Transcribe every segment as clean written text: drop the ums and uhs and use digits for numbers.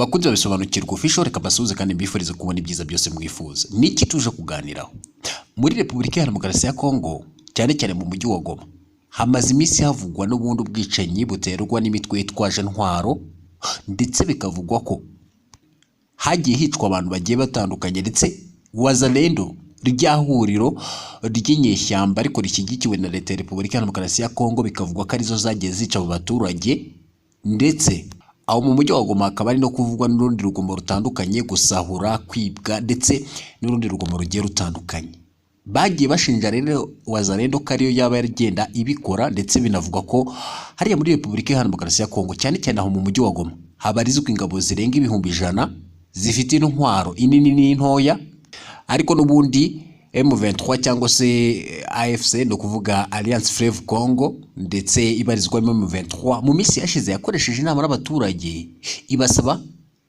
bakunze babisobanukirwa official reka basuhuze kandi mbifurize kubona ibyiza byose mwifuza. Niki tuje kuganiraho muri Repubulika ya Demokarasi ya Kongo, cyane cyane mu mujyi wa Goma, hamaze iminsi havugwa n'ubundi ubwicanyi buterwa n'imitwe yitwaje ntwaro, ndetse bikavugwa ko hagiye hicwa abantu bagiye batandukanye, ndetse Wazalendo ryahuriro ry'inyeshyamba ariko rishyigikiwe na leta ya Repubulika ya Demokarasi ya Kongo, bikavugwa ko arizo zagiye zica abo baturage. Ndetse aho mu mujyi wa Goma akaba ari no kuvugwa n'urundi rugomo rutandukanye, gusahura, kwibwa, ndetse n'urundi rugomo rugiye rutandukanye. Bagiye bashinja rero Wazalendo ko ariyo yaba yaragenda ibikora, ndetse binavugwa ko hariya muri Repubulika ya Demokarasi ya Kongo, cyane cyane aho mu mujyi wa Goma, habarizwa ingabo zirenga 100,000 zifite intwaro inini n'intoya, ariko n'ubundi M23 cyangwa se AFC no kuvuga Alliance Fleuve Congo, ndetse ibarizwamo M23 mu minsi yashize yakoresheje inama n'abaturage ibasaba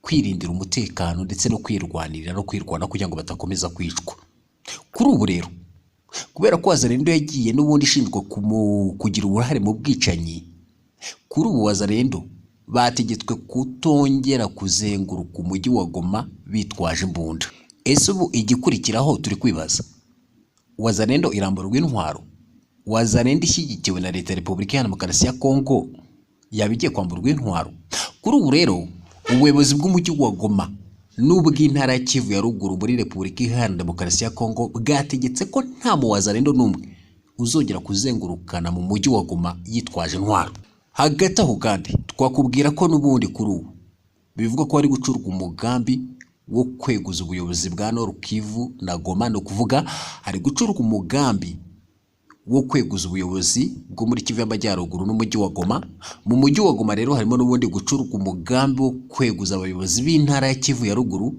kwirindira umutekano ndetse no kwirwanirira no kwirwana kugira ngo batakomeza kwicwa. Kuri ubu rero, kubera ko Wazalendo yagiye n'ubundi ishinjwa kugira uruhare mu bwicanyi, kuri ubu Wazalendo bategetswe kutongera kuzenguruka umujyi wa Goma bitwaje imbunda. Ese ubu igikurikiraho turi kwibaza, Wazalendo iramburwa intwaro? Wazalendo ishyigikiwe na leta ya Repubulika ya Demokarasi ya Kongo yabigiye kwamburwa intwaro? Kuri ubu rero, ubuyobozi bw'umujyi wa Goma n'ubw'intara ya Kivu ya ruguru muri Repubulika ya Demokarasi ya Kongo bwategetse ko nta mu Wazalendo n'umwe uzongera kuzengurukana mu mujyi wa Goma yitwaje intwaro. Hagati aho kandi twakubwira ko n'ubundi kuri ubu bivuga ko ari gucurwa umugambi wo kweguza ubuyobozi bwa Nord Kivu na Goma, no kuvuga ari gucurwa umugambi wo kweguza ubuyobozi bwo muri Kivu y'Amajyaruguru n'umujyi wa Goma. Mu mujyi wa Goma rero harimo n'ubundi gucurwa umugambi wo kweguza abayobozi b'intara ya Kivu ya ruguru,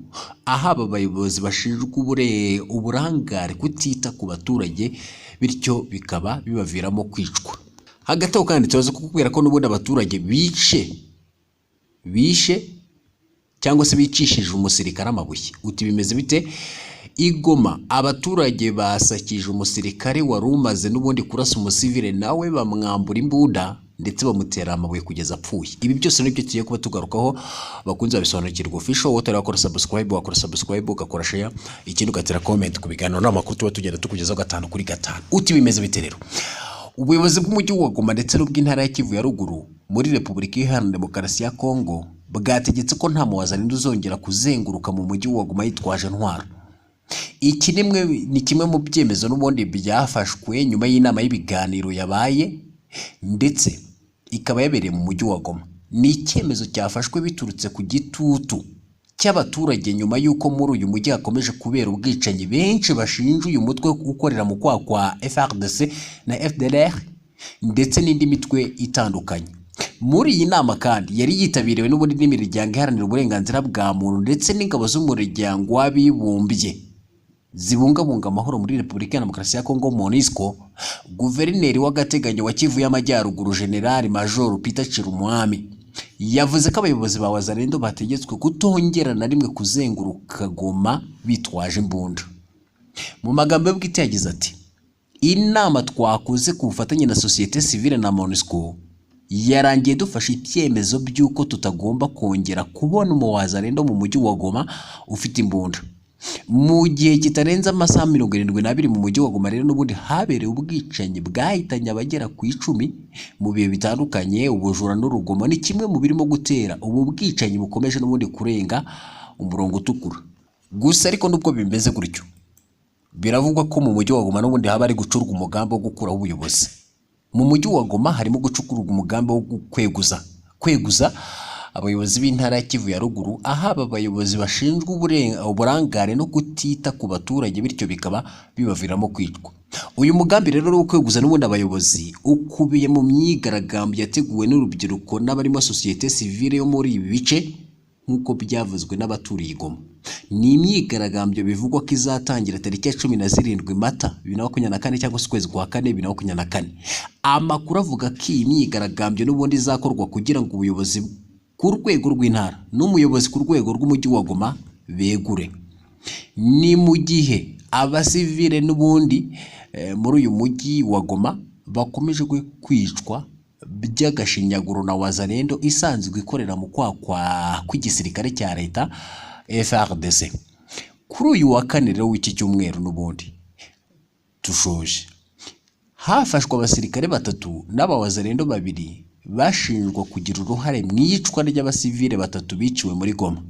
aho aba bayobozi bashinjwa uburangare, kutita ku baturage, bityo bikaba bibaviramo kwicwa. Hagati aho kandi tubaze kukubwira ko n'ubundi abaturage bishe cyangwa se bicishije umusirikare amabuye. Uti bimeze bite? Igoma abaturage basakije umusirikare wari umaze n'ubundi kurasa umusivile, nawe bamwambura imbunda ndetse bamutera amabuye kugeza apfuye. Ibi byose nibyo tugiye kuba tugarukaho, bakunze babisobanukirwa official. Wowe wakora subscribe, ugakora share, ikindi ugatera comment ku biganiro n'amakuru tuba tugenda tukugezaho 5 kuri 5. Uti bimeze bite rero? Ubuyobozi bw'umujyi wa Goma ndetse n'ubw'intara ya Kivu ya ruguru muri Repubulika ya Demokarasi ya Kongo bwategetse ko nta mu Wazalendo uzongera kuzenguruka mu mujyi wa Goma yitwaje intwaro. Iki ni kimwe mu byemezo n'ubundi byafashwe nyuma y'inama y'ibiganiro yabaye, ndetse ikaba yabereye mu mujyi wa Goma. Ni icyemezo cyafashwe biturutse ku gitutu cy'abaturage nyuma y'uko muri uyu mujyi hakomeje kubera ubwicanyi. Benshi bashinja uyu mutwe gukorera mu kwa FARDC na FDLR ndetse n'indi mitwe itandukanye. Muri iyi nama kandi yari yitabiriwe n'ubundi n'imiryango iharanira uburenganzira bwa muntu ndetse n'ingabo z'umuryango w'abibumbye zibungabunga amahoro muri Repubulika ya Demokarasi ya Kongo, MONUSCO. Guverineri w'agateganyo wa Kivu y'Amajyaruguru General Major Peter Chirumwami yavuze ko abayobozi ba Wazalendo bategetswe kutongera na rimwe kuzenguruka Goma bitwaje imbunda. Mu magambo ye bwite yagize ati, inama twakoze ku bufatanye na societe civile na MONUSCO yarangiye dufashe icyemezo by'uko tutagomba kongera kubona mu Wazalendo mu mujyi wa Goma ufite imbunda. Mu gihe kitarenze amasaha 72 mu mujyi wa Goma rero n'ubundi habereye ubwicanyi bwahitanye abagera ku 10 mu bihe bitandukanye. Ubujura n'urugomo ni kimwe mu birimo gutera ubu bwicanyi bukomeje n'ubundi kurenga umurongo utukura. Gusa ariko nubwo bimeze gutyo, biravugwa ko mu mujyi wa Goma n'ubundi haba ari gucurwa umugambi wo gukuraho ubuyobozi. Mu mujyi wa Goma harimo gucukurwa umugambi wo kweguza abayobozi b'intara ya Kivu ya ruguru, aho aba bayobozi bashinjwa uburangare no kutita ku baturage, bityo bikaba bibaviramo kwicwa. Uyu mugambi rero wo kweguza n'ubundi abayobozi ukubiye mu myigaragambyo yateguwe n'urubyiruko n'abarimo societe civile yo muri ibi bice, nk'uko byavuzwe n'abaturiye Goma. Ni imyigaragambyo bivugwa ko izatangira tariki ya 17 Mata 2024 cyangwa se ukwezi kwa 4 2024. Amakuru avuga ko iyi myigaragambyo n'ubundi izakorwa kugira ngo ubuyobozi ku rwego rw'intara n'umuyobozi ku rwego rw'umujyi wa Goma begure. Ni mu gihe abasivile n'ubundi muri uyu mujyi wa Goma bakomeje kwicwa by'agashinyaguro na Wazalendo isanzwe ikorera mu kwakwa kw'igisirikare cya leta FARDC. Kuri uyu wa kane rero w'iki cyumweru n'ubundi tushoje, hafashwe abasirikare 3 n'abawazalendo 2 bashinjwa kugira uruhare mu iyicwa ry'abasivile 3 biciwe muri Goma.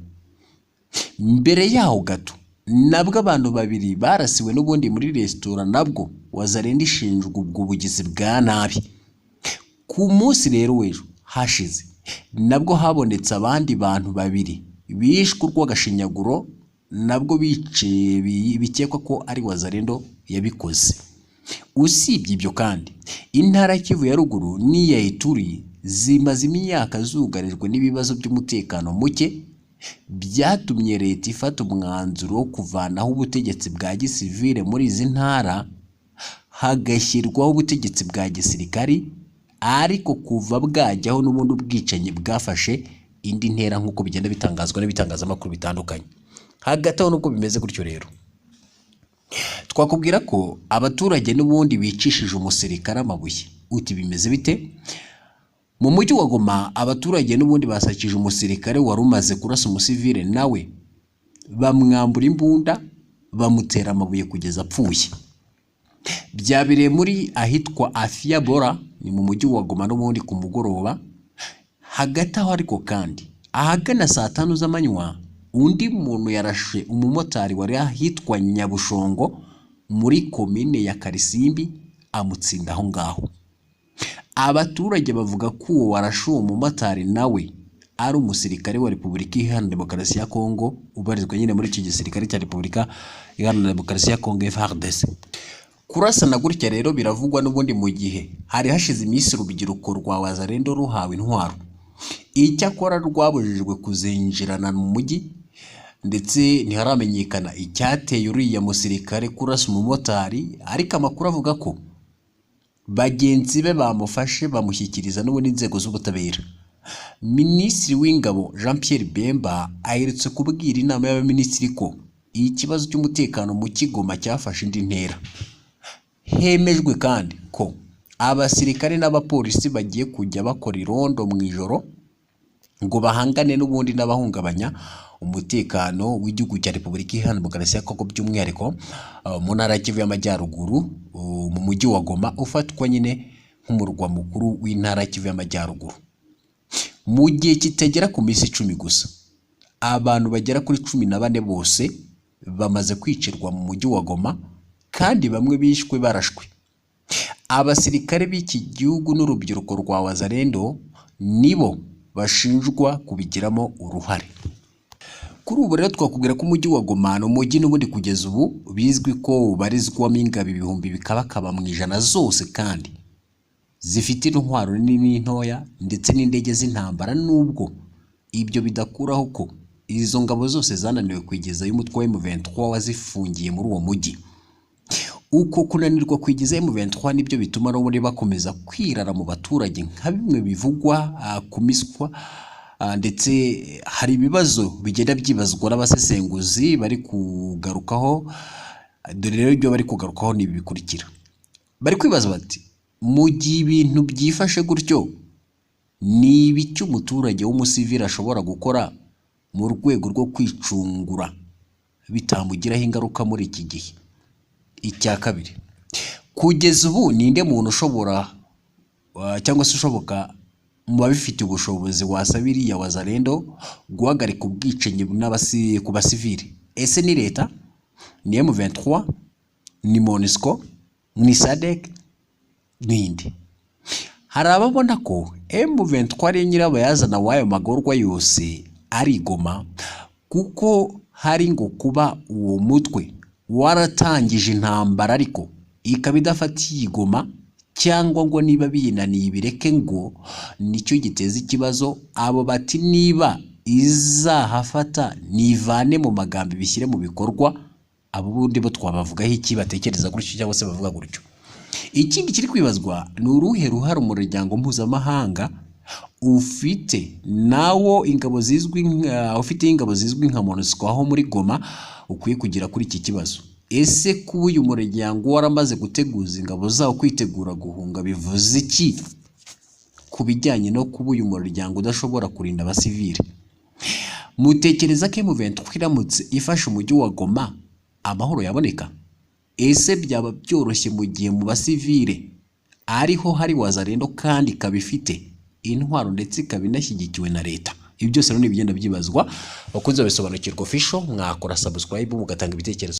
Mbere yaho gato nabwo abantu 2 barasiwe n'ubundi muri restaurant, nabwo Wazalendo ishinjwa ubwo bugizi bwa nabi. Ku munsi rero w'ejo hashize nabwo habonetse abandi bantu 2 bishwe urw'agashinyaguro, nabwo bikekwa ko ari Wazalendo yabikoze. Usibye ibyo kandi intara Kivu ya ruguru n'iya Ituri zimaze imyaka zugarijwe n'ibibazo by'umutekano muke, byatumye leta ifata umwanzuro wo kuvanaho ubutegetsi bwa gisivile muri izi ntara hagashyirwaho ubutegetsi bwa gisirikari, ariko kuva bwajyaho n'ubundi ubwicanyi bwafashe indi ntera nk'uko bigenda bitangazwa n'ibitangazamakuru bitandukanye. Hagati aho nuko bimeze gutyo rero, twakubwira ko abaturage n'ubundi bicishije umusirikare amabuye. Uti bimeze bite? Mu mujyi wa Goma abaturage n'ubundi basakije umusirikare wari umaze kurasa umusivile, nawe bamwambura imbunda bamutera amabuye kugeza apfuye. Byabereye muri ahitwa Afia Bora, ni mu mujyi wa Goma n'ubundi ku mugoroba. Hagati aho ariko kandi ahagana saa 5 z'amanywa undi muntu yarashe umumotari wari ahitwa Nyabushongo muri komine ya Karisimbi amutsinda aho ngaho. Abaturage bavuga ko uwo warashe umumotari nawe ari umusirikare wa Repubulika Iharanira Demokarasi ya Kongo, ubarizwa nyine muri iki gisirikare cya Repubulika Iharanira Demokarasi ya Kongo FARDC. Kurasana gutya rero biravugwa n'ubundi mu gihe hari hashize iminsi urubyiruko rwa Wazalendo ruhawe intwaro. Icyakora rwabujijwe kuzinjirana mu mujyi, ndetse ntiharamenyekana icyateye uriya musirikare kurasa umumotari, ariko amakuru avuga ko bagenzi be bamufashe bamushyikiriza n'ubundi inzego z'ubutabera. Minisitiri w'Ingabo Jean Pierre Bemba aherutse kubwira inama y'abaminisitiri ko ikibazo cy'umutekano mu Kigoma cyafashe indi ntera. Hemejwe kandi ko abasirikare n'abapolisi bagiye kujya bakora irondo mu ijoro ngo bahangane n'ubundi n'abahungabanya umutekano w'igihugu cya Repubulika Iharanira Demokarasi ya Kongo, by'umwihariko mu ntara Kivu y'Amajyaruguru, mu mujyi wa Goma ufatwa nyine nk'umurwa mukuru w'intara Kivu y'Amajyaruguru. Mu gihe kitagera ku minsi 10 gusa abantu bagera kuri 14 bose bamaze kwicirwa mu mujyi wa Goma, kandi bamwe bishwe barashwe. Abasirikare b'iki gihugu n'urubyiruko rwa Wazalendo nibo bashinjwa kubigiramo uruhare. Kuri ubu rero twakubwira ko umujyi wa Goma n'umujyi n'ubundi kugeza ubu bizwi ko ubarizwamo ingabo ibihumbi bikabakaba mu ijana zose, kandi zifite intwaro nini ntoya ndetse n'indege z'intambara, nubwo ibyo bidakuraho ko izo ngabo zose zananiwe kwigeza y'umutwe wa M23 wazifungiye muri uwo mujyi. Uko kunanirwa kwigiza M23 nibyo bituma n'ubundi bakomeza kwirara mu baturage nka bimwe bivugwa kumiswa, ndetse hari ibibazo bigenda byibazwa n'abasesenguzi bari kugarukaho. Dore rero ibyo bari kugarukaho ni bikurikira. Bari kwibaza bati mu gihe ibintu byifashe gutyo, ni ibiki umuturage w'umusivili ashobora gukora mu rwego rwo kwicungura bitamugiraho ingaruka muri iki gihe? Icya kabiri, kugeza ubu ninde muntu ushobora cyangwa se ushoboka mu babifitiye ubushobozi wasabiri ya Wazalendo guhagarika ubwicanyi ku basivili? Ese ni leta, ni M23, ni MONUSCO, ni SADC, n'indi? Hari ababona ko M23 ari nyirabayazana w'ayo magorwa yose ari Goma, kuko hari ngo kuba uwo mutwe waratangije intambara ariko ikaba idafatiye Goma, cyangwa ngo niba biyinaniye bireke ngo nicyo giteza ikibazo. Abo bati niba izahafata nivane mu magambo bishyire mu bikorwa. Abo bundi bo twabavugaho iki batekereza gutyo cyangwa se bavuga gutyo? Ikindi kiri kwibazwa ni uruhe ruhare umuryango mpuzamahanga ufite nawo ingabo zizwi nka MONUSCO aho muri Goma ukwiye kugira kuri iki kibazo. Ese kuba uyu muryango waramaze guteguza ingabo zawo kwitegura guhunga bivuze iki ku bijyanye no kuba uyu muryango udashobora kurinda abasivile. Mutekereza ko M23 iramutse ifashe umujyi wa Goma amahoro yaboneka? Ese byaba byoroshye mu gihe mu basivile ariho hari Wazalendo kandi kabifite intwaro ndetse ikaba inashyigikiwe na leta? Ibi byose rero ni ibigenda byibazwa. Bakunze babisobanukirwa official, mwakora subscribe mugatanga ibitekerezo.